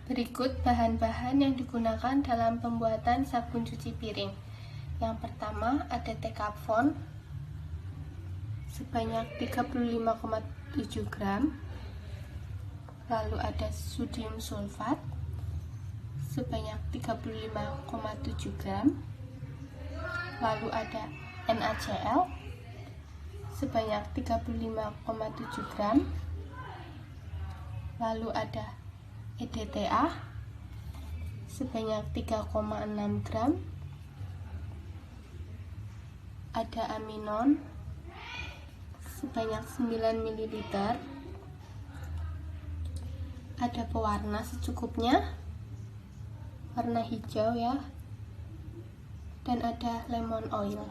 Berikut bahan-bahan yang digunakan dalam pembuatan sabun cuci piring. Yang pertama ada Decafon sebanyak 35,7 gram. Lalu ada sodium sulfat sebanyak 35,7 gram. Lalu ada NaCl sebanyak 35,7 gram. Lalu ada EDTA sebanyak 3,6 gram, ada aminon sebanyak 9 ml, ada pewarna secukupnya, warna hijau ya, dan ada lemon oil.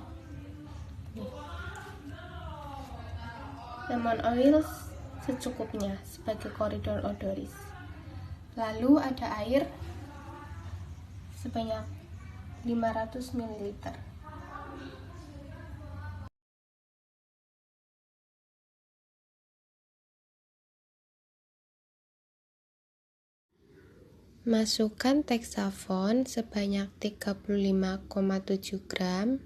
Lemon oil secukupnya sebagai koridor odoris. Lalu ada air sebanyak 500 ml. Masukkan Decafon sebanyak 35,7 gram.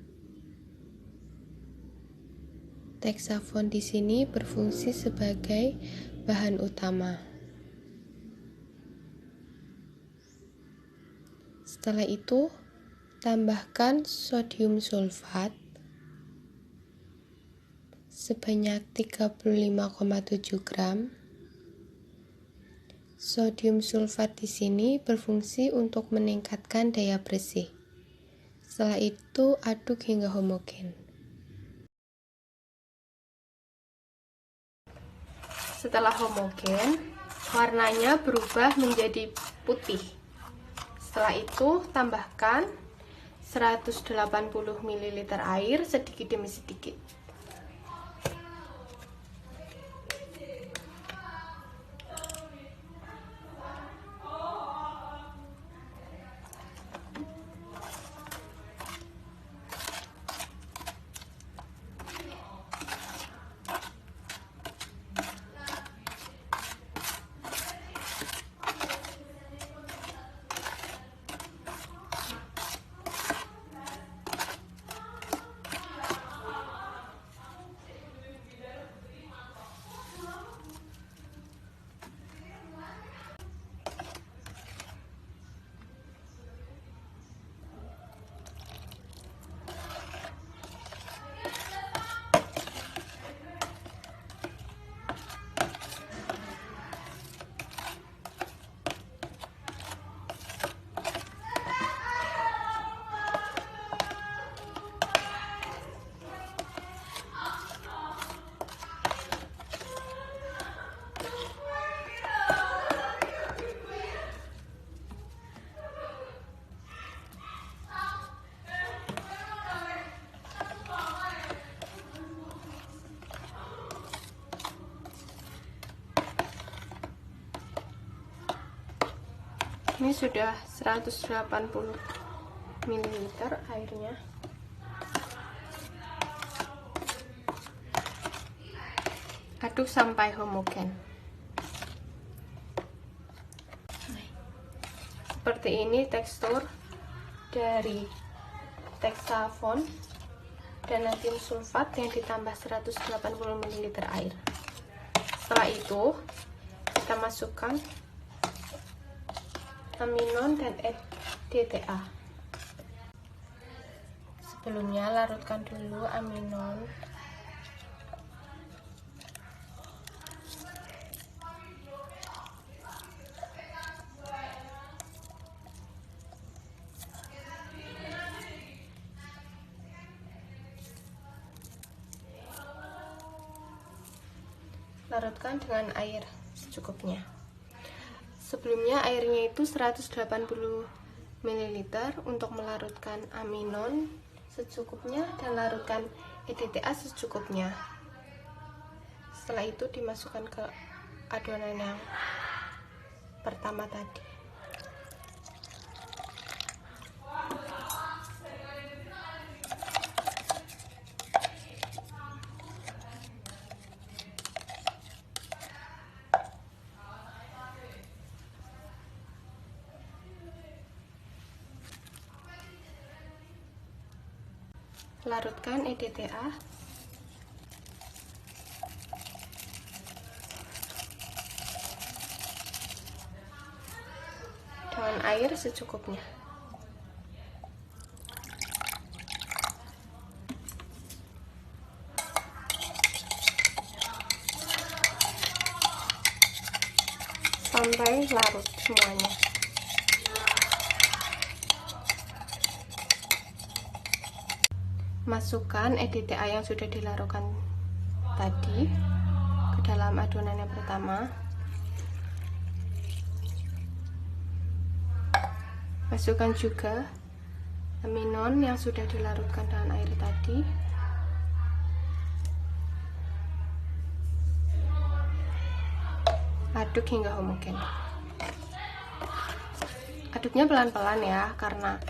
Decafon di sini berfungsi sebagai bahan utama. Setelah itu, tambahkan sodium sulfat sebanyak 35,7 gram. Sodium sulfat di sini berfungsi untuk meningkatkan daya bersih. Setelah itu, aduk hingga homogen. Setelah homogen, warnanya berubah menjadi putih. Setelah itu, tambahkan 180 ml air sedikit demi sedikit. Ini sudah 180 ml airnya. Aduk sampai homogen. Seperti ini tekstur dari Decafon dan natrium sulfat yang ditambah 180 ml air. Setelah itu, kita masukkan aminon dan EDTA. Sebelumnya larutkan dulu aminon. Larutkan dengan air secukupnya. Sebelumnya airnya itu 180 ml untuk melarutkan aminon secukupnya dan larutkan EDTA secukupnya. Setelah itu dimasukkan ke adonan yang pertama tadi. Larutkan EDTA dengan air secukupnya. Sampai larut semuanya. Masukkan EDTA yang sudah dilarutkan tadi ke dalam adonan yang pertama. Masukkan juga aminon yang sudah dilarutkan dengan air tadi. Aduk hingga homogen. Aduknya pelan-pelan ya, karena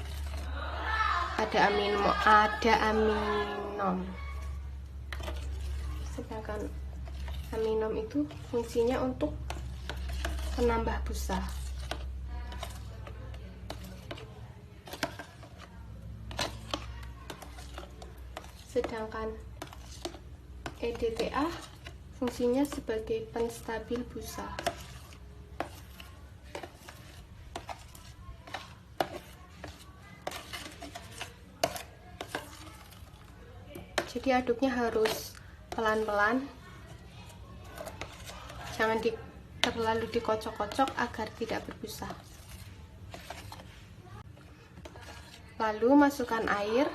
ada aminom. Sedangkan aminom itu fungsinya untuk menambah busa. Sedangkan EDTA fungsinya sebagai penstabil busa. Jadi aduknya harus pelan-pelan, jangan terlalu dikocok-kocok agar tidak berbusa. Lalu masukkan air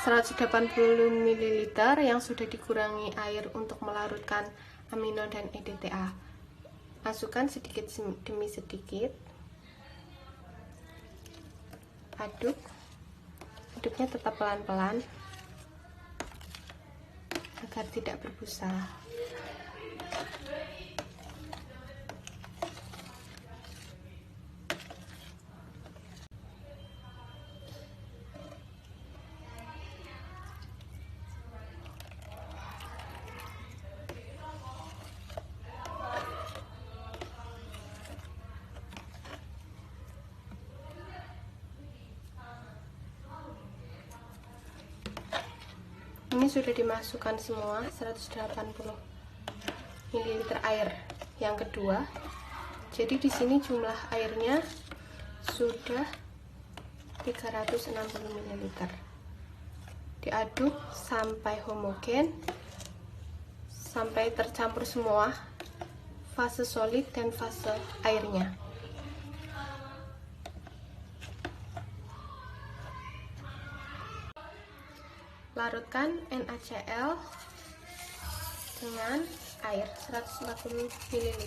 180 ml yang sudah dikurangi air untuk melarutkan aminon dan EDTA. Masukkan sedikit demi sedikit. Aduknya tetap pelan-pelan agar tidak berbusa. Ini sudah dimasukkan semua 180 ml air yang kedua. Jadi di sini jumlah airnya sudah 360 ml. Diaduk sampai homogen, sampai tercampur semua fase solid dan fase airnya. Larutkan NaCl dengan air 140 ml.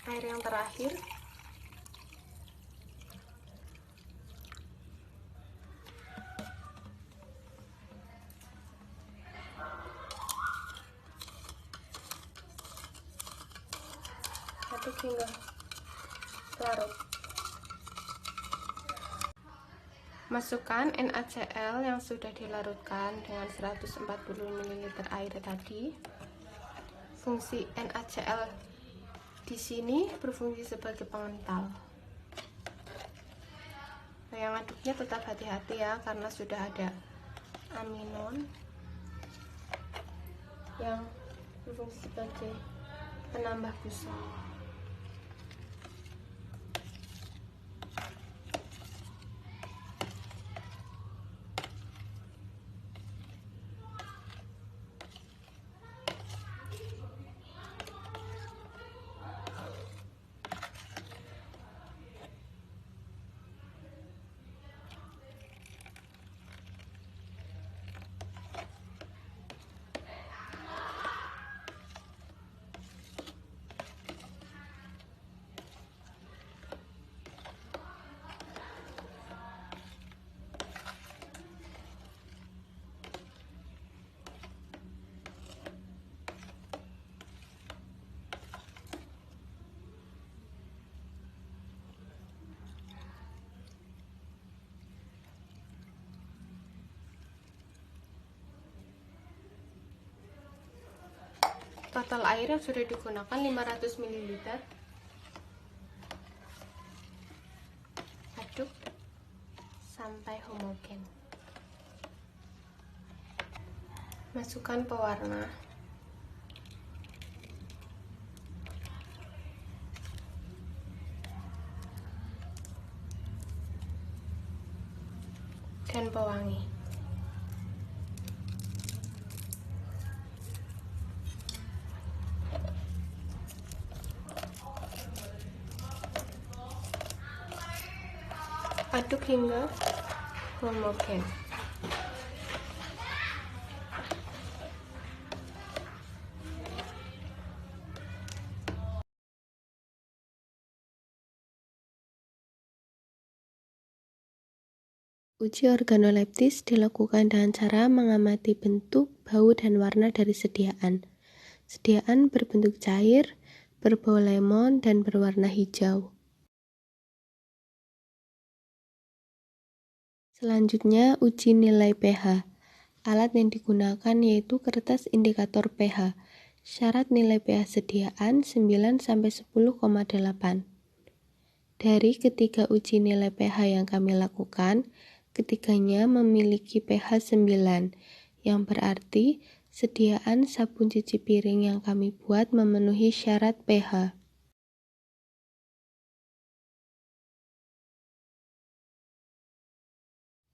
Air yang terakhir. Aduk hingga larut. Masukkan NaCl yang sudah dilarutkan dengan 140 ml air tadi. Fungsi NaCl di sini berfungsi sebagai pengental. Yang aduknya tetap hati-hati ya, karena sudah ada aminon yang berfungsi sebagai penambah busa. Total air yang sudah digunakan 500 ml. Aduk sampai homogen. Masukkan pewarna. Dan pewangi. Aduk hingga homogen. Uji organoleptis dilakukan dengan cara mengamati bentuk, bau, dan warna dari sediaan. Sediaan berbentuk cair, berbau lemon, dan berwarna hijau. Selanjutnya, uji nilai pH. Alat yang digunakan yaitu kertas indikator pH. Syarat nilai pH sediaan 9-10,8. Dari ketiga uji nilai pH yang kami lakukan, ketiganya memiliki pH 9, yang berarti sediaan sabun cuci piring yang kami buat memenuhi syarat pH.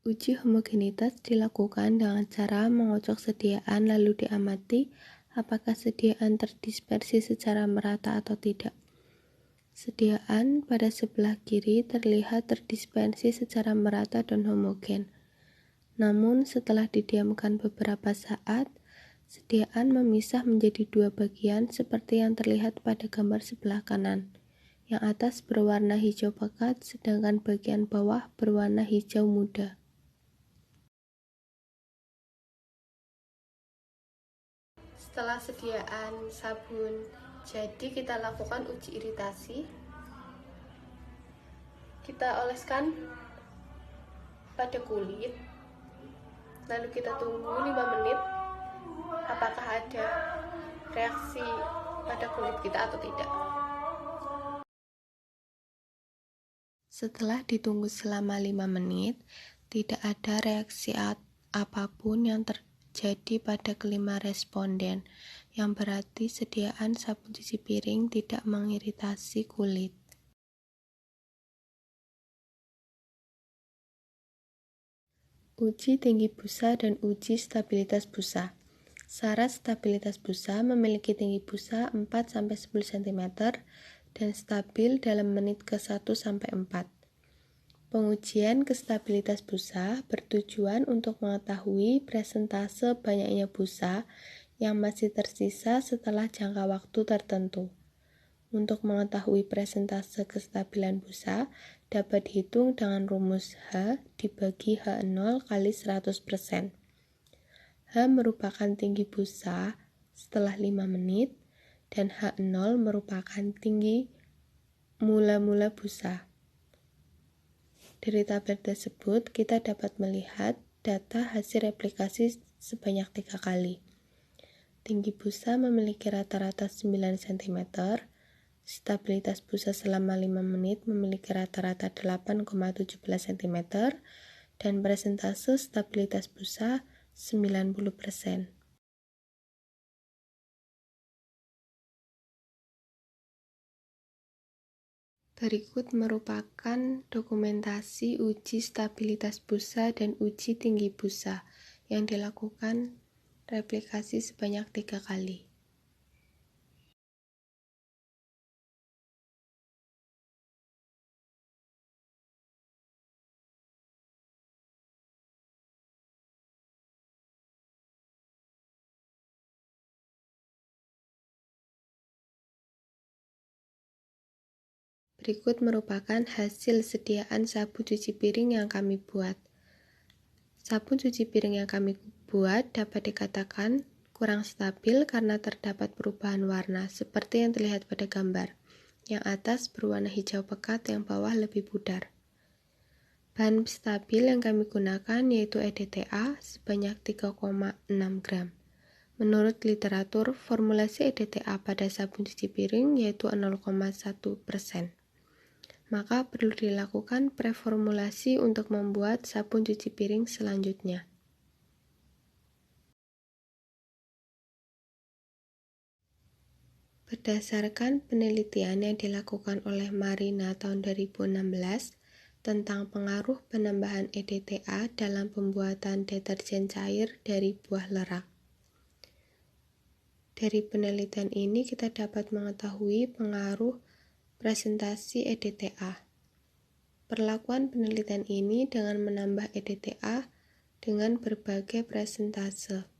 Uji homogenitas dilakukan dengan cara mengocok sediaan lalu diamati apakah sediaan terdispersi secara merata atau tidak. Sediaan pada sebelah kiri terlihat terdispersi secara merata dan homogen. Namun setelah didiamkan beberapa saat, sediaan memisah menjadi dua bagian seperti yang terlihat pada gambar sebelah kanan. Yang atas berwarna hijau pekat, sedangkan bagian bawah berwarna hijau muda. Setelah sediaan sabun jadi, kita lakukan uji iritasi. Kita oleskan pada kulit, lalu kita tunggu 5 menit apakah ada reaksi pada kulit kita atau tidak. Setelah ditunggu selama 5 menit, tidak ada reaksi apapun yang terjadi pada kelima responden, yang berarti sediaan sabun cuci piring tidak mengiritasi kulit. Uji tinggi busa dan uji stabilitas busa. Syarat stabilitas busa memiliki tinggi busa 4-10 cm dan stabil dalam menit ke-1-4. Pengujian kestabilitas busa bertujuan untuk mengetahui presentase banyaknya busa yang masih tersisa setelah jangka waktu tertentu. Untuk mengetahui presentase kestabilan busa dapat dihitung dengan rumus H dibagi H0 kali 100%. H merupakan tinggi busa setelah 5 menit dan H0 merupakan tinggi mula-mula busa. Dari tabel tersebut, kita dapat melihat data hasil replikasi sebanyak 3 kali. Tinggi busa memiliki rata-rata 9 cm, stabilitas busa selama 5 menit memiliki rata-rata 8,17 cm, dan presentase stabilitas busa 90%. Berikut merupakan dokumentasi uji stabilitas busa dan uji tinggi busa yang dilakukan replikasi sebanyak 3 kali. Berikut merupakan hasil sediaan sabun cuci piring yang kami buat. Sabun cuci piring yang kami buat dapat dikatakan kurang stabil karena terdapat perubahan warna seperti yang terlihat pada gambar. Yang atas berwarna hijau pekat, yang bawah lebih pudar. Bahan stabil yang kami gunakan yaitu EDTA sebanyak 3,6 gram. Menurut literatur, formulasi EDTA pada sabun cuci piring yaitu 0,1%. Maka perlu dilakukan preformulasi untuk membuat sabun cuci piring selanjutnya. Berdasarkan penelitian yang dilakukan oleh Marina tahun 2016 tentang pengaruh penambahan EDTA dalam pembuatan deterjen cair dari buah lerak. Dari penelitian ini kita dapat mengetahui pengaruh presentasi EDTA. Perlakuan penelitian ini dengan menambah EDTA dengan berbagai presentase.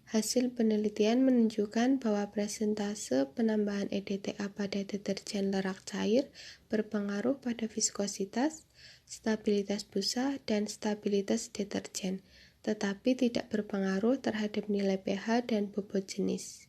Hasil penelitian menunjukkan bahwa presentase penambahan EDTA pada deterjen lerak cair berpengaruh pada viskositas, stabilitas busa, dan stabilitas deterjen, tetapi tidak berpengaruh terhadap nilai pH dan bobot jenis.